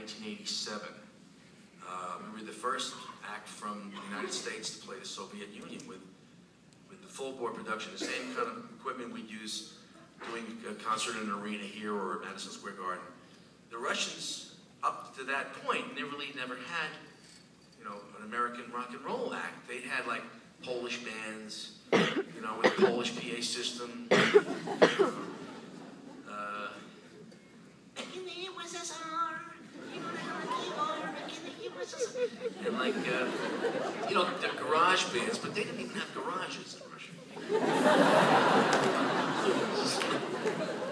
1987. We were the first act from the United States to play the Soviet Union with the full bore production, the same kind of equipment we'd use doing a concert in an arena here or at Madison Square Garden. The Russians, up to that point, really never had, you know, an American rock and roll act. They had like Polish bands, you know, with a Polish PA system. And like, you know, the garage bands, but they didn't even have garages in Russia.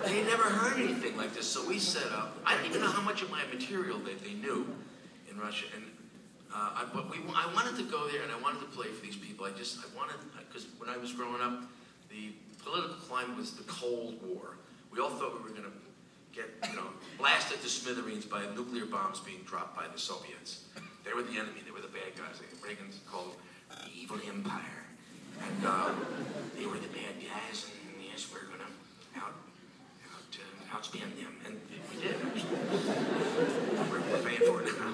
They had never heard anything like this, so we set up. I didn't even know how much of my material they knew in Russia, and I wanted to go there and I wanted to play for these people. I wanted, because when I was growing up, the political climate was the Cold War. We all thought we were going to get, you know, blasted to smithereens by nuclear bombs being dropped by the Soviets. They were the enemy. They were the bad guys. Reagan called them the evil empire, and they were the bad guys. And yes, we're going to outspend them, and we did. We're paying for it now.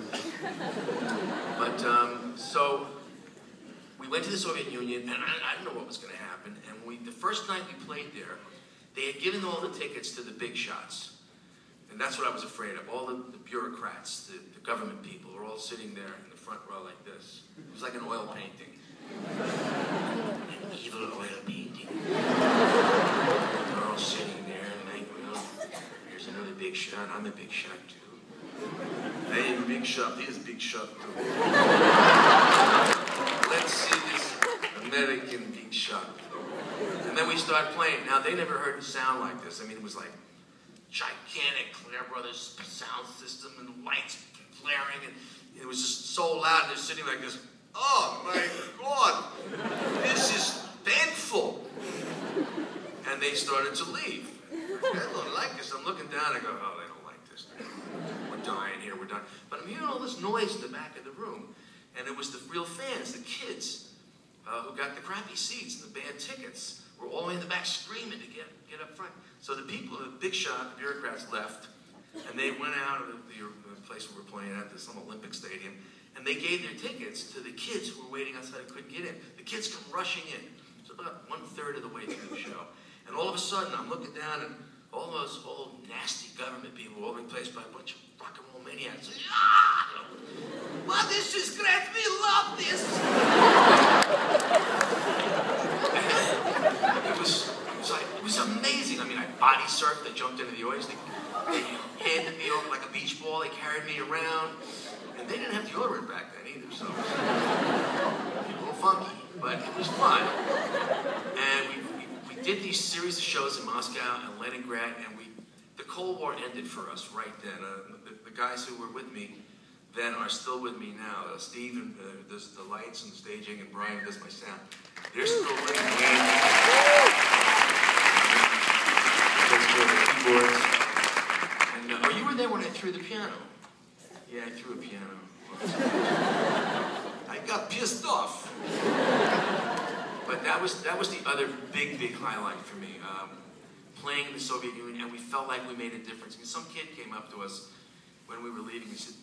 But so we went to the Soviet Union, and I didn't know what was going to happen. And the first night we played there, they had given all the tickets to the big shots. And that's what I was afraid of. All the bureaucrats, the government people, were all sitting there in the front row like this. It was like an oil painting. An evil oil painting. They're all sitting there and like, well, here's another big shot. I'm a big shot too. Hey, big shot. Here's a big shot too. Let's see this American big shot. And then we start playing. Now, they never heard a sound like this. I mean, it was like gigantic Clare Brothers sound system and lights flaring, and it was just so loud. They're sitting like this. Oh my God, this is painful. And they started to leave. I don't like this. I'm looking down. I go, oh, they don't like this. We're dying here. We're dying. But I'm hearing all this noise in the back of the room, and it was the real fans, the kids, who got the crappy seats and the bad tickets. We're all in the back screaming to get up front. So the people, the big shot, the bureaucrats left, and they went out of the place we were playing at, this little Olympic Stadium, and they gave their tickets to the kids who were waiting outside and couldn't get in. The kids come rushing in. It's about 1/3 of the way through the show. And all of a sudden, I'm looking down, and all those old, nasty government people were all replaced by a bunch of rock and roll maniacs. Ah! Well, this is great. We love this. It was amazing. I mean, I body surfed. I jumped into the oars. They handed me over like a beach ball. They carried me around. And they didn't have deodorant back then either, so it was a little funky, but it was fun. And we did these series of shows in Moscow and Leningrad, and the Cold War ended for us right then. The guys who were with me then are still with me now. Steve does the lights and the staging, and Brian does my sound. They're still with me. Keyboards. And oh, you were there when I threw the piano. Yeah, I threw a piano. I got pissed off. But that was the other big highlight for me. Playing in the Soviet Union, and we felt like we made a difference. I mean, some kid came up to us when we were leaving. He said,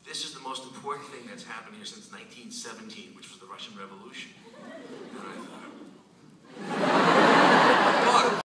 "This is the most important thing that's happened here since 1917, which was the Russian Revolution." And I thought,